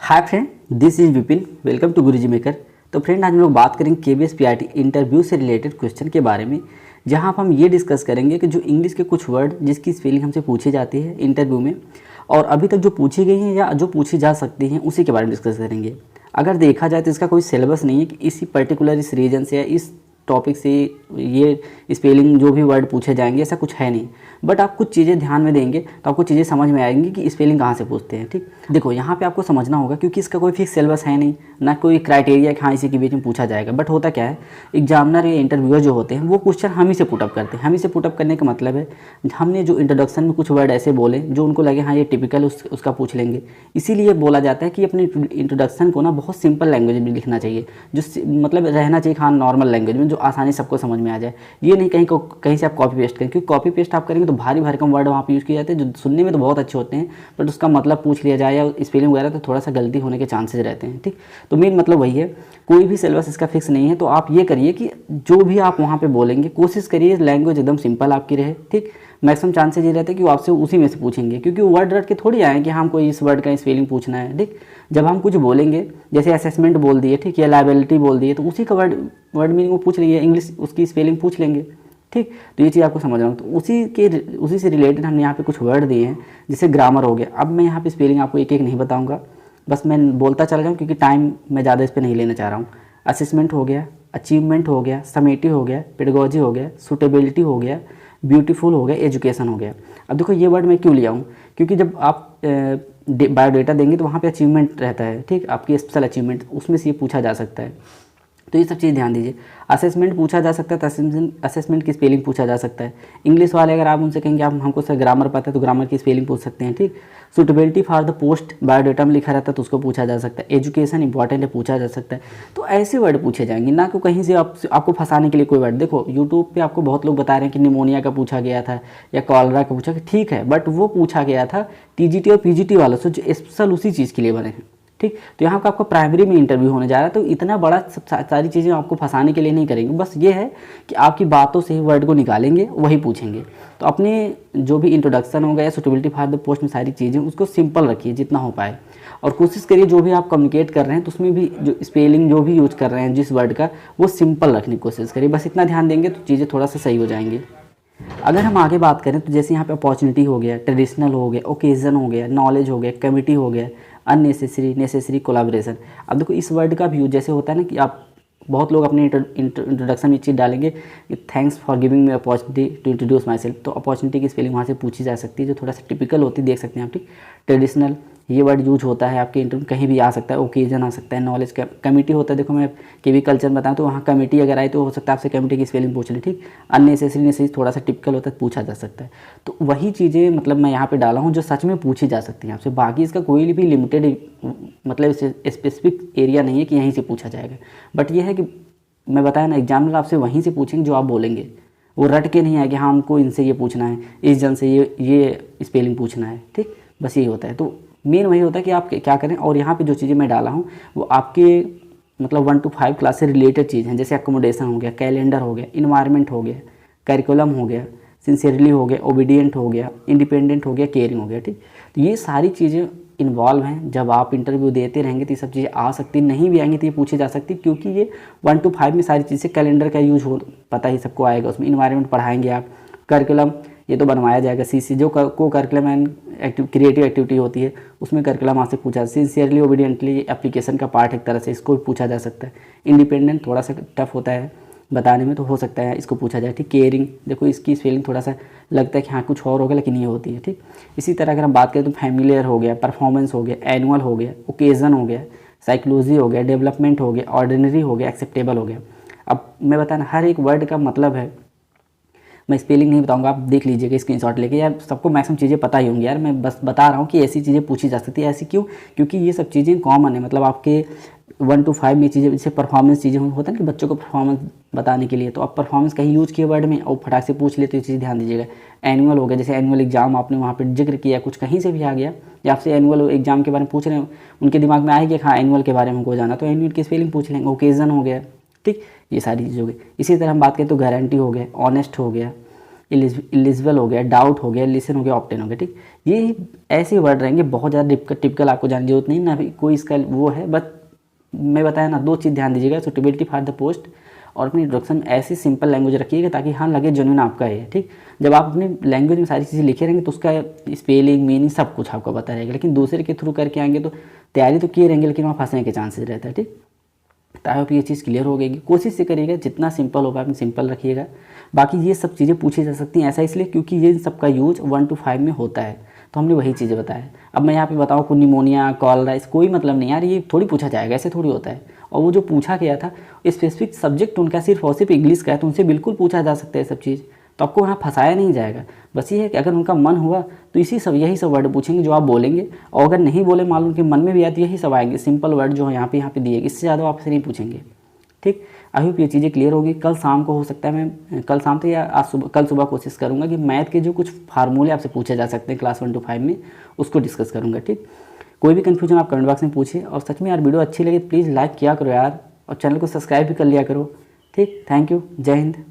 Hi friend, this is Vipin. Welcome to Guruji maker. तो friend, आज हम लोग बात करेंगे केबीएस पीआरटी इंटरव्यू से रिलेटेड क्वेश्चन के बारे में, जहां पर हम ये डिस्कस करेंगे कि जो इंग्लिश के कुछ वर्ड जिसकी स्पेलिंग हमसे पूछी जाती है इंटरव्यू में और अभी तक जो पूछी गई हैं या जो पूछी जा सकती हैं उसी के बारे में डिस्कस करेंगे। अगर देखा जाए तो इसका कोई सिलेबस नहीं है कि इसी पर्टिकुलर इस रीजन से या इस टॉपिक से ये स्पेलिंग जो भी वर्ड पूछे जाएंगे ऐसा कुछ है नहीं। बट आप कुछ चीज़ें ध्यान में देंगे तो आपको चीज़ें समझ में आएंगी कि स्पेलिंग कहाँ से पूछते हैं। ठीक, देखो यहाँ पे आपको समझना होगा क्योंकि इसका कोई फिक्स सिलेबस है नहीं, ना कोई क्राइटेरिया कि हाँ इसी के बीच में पूछा जाएगा। बट होता क्या है, एग्जामिनर या इंटरव्यूअर जो होते हैं वो क्वेश्चन हम ही से पुटअप करते हैं। हम ही से पुटअप करने का मतलब है हमने जो इंट्रोडक्शन में कुछ वर्ड ऐसे बोले जो उनको लगे हाँ ये टिपिकल उसका पूछ लेंगे। इसीलिए बोला जाता है कि अपने इंट्रोडक्शन को ना बहुत सिंपल लैंग्वेज में लिखना चाहिए, जो मतलब रहना चाहिए हाँ नॉर्मल लैंग्वेज में, जो आसानी सबको समझ में आ जाए। ये नहीं कहीं से आप कॉपी पेस्ट करें, क्योंकि कॉपी पेस्ट आप करेंगे तो भारी भरकम वर्ड वहाँ पे यूज़ किए जाते हैं जो सुनने में तो बहुत अच्छे होते हैं, बट उसका मतलब पूछ लिया जाए या स्पेलिंग वगैरह तो थोड़ा सा गलती होने के चांसेस रहते हैं। ठीक, तो मेन मतलब वही है, कोई भी सिलेबस इसका फिक्स नहीं है। तो आप ये करिए कि जो भी आप वहाँ पे बोलेंगे कोशिश करिए लैंग्वेज एकदम सिंपल आपकी रहे। ठीक, मैक्सिमम चांसेज ये रहते हैं कि वो आपसे उसी में से पूछेंगे, क्योंकि वर्ड रट के थोड़ी आए कि हमको इस वर्ड का स्पेलिंग पूछना है। ठीक, जब हम कुछ बोलेंगे जैसे असेसमेंट बोल दिए, ठीक, या लायबिलिटी बोल दिए, तो उसी का वर्ड मीनिंग वो पूछ लेंगे, इंग्लिश उसकी स्पेलिंग पूछ लेंगे। ठीक, तो ये चीज़ आपको समझ रहा हूँ। तो उसी से रिलेटेड हमने यहाँ पे कुछ वर्ड दिए हैं, जैसे ग्रामर हो गया। अब मैं यहाँ पे स्पेलिंग आपको एक एक नहीं बताऊँगा, बस मैं बोलता चल जाऊँ क्योंकि टाइम मैं ज़्यादा इस पर नहीं लेना चाह रहा हूँ। असेसमेंट हो गया, अचीवमेंट हो गया, समेटिव हो गया, पेडागोजी हो गया, सूटेबिलिटी हो गया, ब्यूटीफुल हो गया, एजुकेशन हो गया। अब देखो ये वर्ड मैं क्यों लिया हूँ, क्योंकि जब आप बायोडेटा देंगे तो वहाँ पे अचीवमेंट रहता है। ठीक, आपकी स्पेशल अचीवमेंट, उसमें से ये पूछा जा सकता है। तो ये सब चीज़ ध्यान दीजिए। असेसमेंट पूछा जा सकता है तो असेसमेंट की स्पेलिंग पूछा जा सकता है। इंग्लिश वाले अगर आप उनसे कहेंगे आप हमको सर ग्रामर पता है तो ग्रामर की स्पेलिंग पूछ सकते हैं। ठीक, suitability for the post biodata में लिखा रहता है तो उसको पूछा जा सकता है। एजुकेशन इंपॉर्टेंट है, पूछा जा सकता है। तो ऐसे वर्ड पूछे जाएंगे, ना कि कहीं से आपको फंसाने के लिए कोई वर्ड। देखो यूट्यूब पे आपको बहुत लोग बता रहे हैं कि निमोनिया का पूछा गया था या कॉलरा का पूछा, ठीक है, बट वो पूछा गया था टीजीटी और पीजीटी वालों से जो स्पेशल उसी चीज़ के लिए बने हैं। ठीक, तो यहाँ का आपको प्राइमरी में इंटरव्यू होने जा रहा है, तो इतना बड़ा सारी चीज़ें आपको फंसाने के लिए नहीं करेंगे। बस ये है कि आपकी बातों से ही वर्ड को निकालेंगे, वही पूछेंगे। तो अपने जो भी इंट्रोडक्शन होगा या सूटेबिलिटी फॉर द पोस्ट में सारी चीज़ें उसको सिंपल रखिए जितना हो पाए, और कोशिश करिए जो भी आप कम्युनिकेट कर रहे हैं तो उसमें भी जो स्पेलिंग जो भी यूज कर रहे हैं जिस वर्ड का, वो सिंपल रखने की कोशिश करिए। बस इतना ध्यान देंगे तो चीज़ें थोड़ा सा सही हो जाएंगी। अगर हम आगे बात करें तो जैसे यहाँ पे अपॉर्चुनिटी हो गया, ट्रेडिशनल हो गया, ओकेजन हो गया, नॉलेज हो गया, कमिटी हो गया, अननेसेसरी, नेसेसरी, कोलैबोरेशन। अब देखो इस वर्ड का भी यूज जैसे होता है ना कि आप बहुत लोग अपने इंट्रोडक्शन में चीज़ डालेंगे कि thanks for giving me opportunity to introduce myself, तो अपॉर्चुनिटी की स्पेलिंग वहाँ से पूछी जा सकती है जो थोड़ा सा टिपिकल होती है, देख सकते हैं आप। ठीक, ट्रेडिशनल ये वर्ड यूज होता है आपके इंटरव्यू कहीं भी आ सकता है, ओकेजन आ सकता है, नॉलेज का कमिटी होता है। देखो मैं केवी कल्चर बताऊँ तो वहाँ कमिटी अगर आए तो हो सकता है आपसे कमिटी की स्पेलिंग पूछ लें। ठीक, अननेसेसरी नेसेसरी थोड़ा सा टिपिकल होता है, पूछा जा सकता है। तो वही चीज़ें मतलब मैं यहाँ पे डाला हूँ जो सच में पूछी जा सकती हैं आपसे। बाकी इसका कोई भी लिमिटेड मतलब स्पेसिफिक एरिया नहीं है कि यहीं से पूछा जाएगा। बट ये है कि मैं बताया ना, एग्जामिनर आपसे वहीं से पूछेंगे जो आप बोलेंगे, वो रट के नहीं आएगा हाँ हमको इनसे ये पूछना है, इस जन से ये स्पेलिंग पूछना है। ठीक, बस यही होता है। तो मेन वही होता है कि आप क्या करें। और यहाँ पे जो चीज़ें मैं डाला हूँ वो आपके मतलब 1 to 5 क्लास से रिलेटेड चीज़ हैं, जैसे अकोमोडेशन हो गया, कैलेंडर हो गया, इन्वायरमेंट हो गया, करिकुलम हो गया, सिंसियरली हो गया, ओबीडियंट हो गया, इंडिपेंडेंट हो गया, केयरिंग हो गया। ठीक, तो ये सारी चीज़ें इन्वॉल्व हैं। जब आप इंटरव्यू देते रहेंगे तो ये सब चीज़ें आ सकती, नहीं भी आएंगी तो ये पूछी जा सकती, क्योंकि ये 1 to 5 में सारी चीज़ें, कैलेंडर का यूज हो पता ही सबको आएगा, उसमें इन्वायरमेंट पढ़ाएंगे आप, करिकुलम ये तो बनवाया जाएगा, सीसी जो को करिकुलम एंड क्रिएटिव एक्टिविटी होती है उसमें करिकुलम आपसे पूछा। सिंसियरली ओबीडियंटली एप्लीकेशन का पार्ट एक तरह से, इसको भी पूछा जा सकता है। इंडिपेंडेंट थोड़ा सा टफ होता है बताने में, तो हो सकता है इसको पूछा जाए। ठीक, केयरिंग देखो इसकी स्पेलिंग थोड़ा सा लगता है कि हाँ कुछ और होगा लेकिन ये होती है। ठीक, इसी तरह अगर हम बात करें तो फैमिलियर हो गया, परफॉर्मेंस हो गया, एनुअल हो गया, ओकेजन हो गया, साइकोलॉजी हो गया, डेवलपमेंट हो गया, ऑर्डिनरी हो गया, एक्सेप्टेबल हो गया। अब मैं बताना हर एक वर्ड का मतलब है, मैं स्पेलिंग नहीं बताऊंगा, आप देख लीजिएगा स्क्रीनशॉट लेके। यार सबको मैक्सिमम चीज़ें पता ही होंगी यार, मैं बस बता रहा हूँ कि ऐसी चीज़ें पूछी जा सकती है। ऐसी क्यों? क्योंकि ये सब चीज़ें कॉमन है, मतलब आपके 1 to 5 में चीज़ें, जैसे परफॉर्मेंस चीज़ें होता है ना कि बच्चों को परफॉर्मेंस बताने के लिए, तो आप परफॉर्मेंस कहीं यूज़ किए वर्ड में और फटाक से पूछ लेते, तो ये चीज़ ध्यान दीजिएगा। एनुअल हो गया, जैसे एनुअल एग्जाम आपने वहाँ पर जिक्र किया, कुछ कहीं से भी आ गया या आपसे एनुअल एग्जाम के बारे में पूछ रहे हैं, उनके दिमाग में आएगी हाँ एनुअल के बारे में हमको जाना, तो एनुअल की स्पेलिंग पूछ लेंगे। ओकेजन हो गया, ठीक, ये सारी चीज़ हो गई। इसी तरह हम बात करें तो गारंटी हो गया, ऑनेस्ट हो गया, इलिजिबल हो गया, डाउट हो गया, लिसन हो गया, ऑप्टेन हो गया। ठीक, ये ऐसे वर्ड रहेंगे, बहुत ज़्यादा टिपिकल आपको जानने की जरूरत नहीं ना, कोई इसका वो है। बस मैं बताया ना, 2 चीज़ ध्यान दीजिएगा, सुटेबिलिटी फॉर द पोस्ट और अपनी इंट्रोडक्शन में ऐसी सिंपल लैंग्वेज रखिएगा ताकि हाँ लगे जेन्युइन आपका है। ठीक, जब आप अपनी लैंग्वेज में सारी चीज़ें लिखे रहेंगे तो उसका स्पेलिंग, मीनिंग सब कुछ आपको पता रहेगा। लेकिन दूसरे के थ्रू करके आएंगे तो तैयारी तो किए रहेंगे लेकिन वहाँ फंसने के चांसेस रहता है। ठीक, तो आई होप ये चीज़ क्लियर हो गई। कोशिश से करिएगा जितना सिंपल हो पाए अपनी सिंपल रखिएगा। बाकी ये सब चीज़ें पूछी जा सकती हैं, ऐसा इसलिए क्योंकि ये सबका यूज 1 to 5 में होता है, तो हमने वही चीज़ें बताया। अब मैं यहाँ पे बताऊँ को निमोनिया, कॉलरा, इस कोई मतलब नहीं यार, ये थोड़ी पूछा जाएगा, ऐसे थोड़ी होता है। और वो जो पूछा गया था स्पेसिफिक सब्जेक्ट उनका सिर्फ और सिर्फ इंग्लिश का है, तो उनसे बिल्कुल पूछा जा सकता है सब चीज़, तो आपको वहाँ फंसाया नहीं जाएगा। बस ये है कि अगर उनका मन हुआ तो यही सब वर्ड पूछेंगे जो आप बोलेंगे, और अगर नहीं बोले, मान लो उनके मन में भी आए तो यही सब आएंगे, सिंपल वर्ड जो यहाँ पे दिए, इससे ज़्यादा आपसे नहीं पूछेंगे। ठीक, आई होप ये चीज़ें क्लियर होगी। कल शाम को हो सकता है मैं कल शाम तक या आज सुबह, कल सुबह कोशिश करूँगा कि मैथ के जो कुछ फार्मूले आपसे पूछे जा सकते हैं क्लास 1 to 5 में, उसको डिस्कस करूँगा। ठीक, कोई भी कन्फ्यूजन आप कमेंट बॉक्स में पूछिए। और सच में यार वीडियो अच्छी लगी प्लीज़ लाइक किया करो यार, और चैनल को सब्सक्राइब भी कर लिया करो। ठीक, थैंक यू, जय हिंद।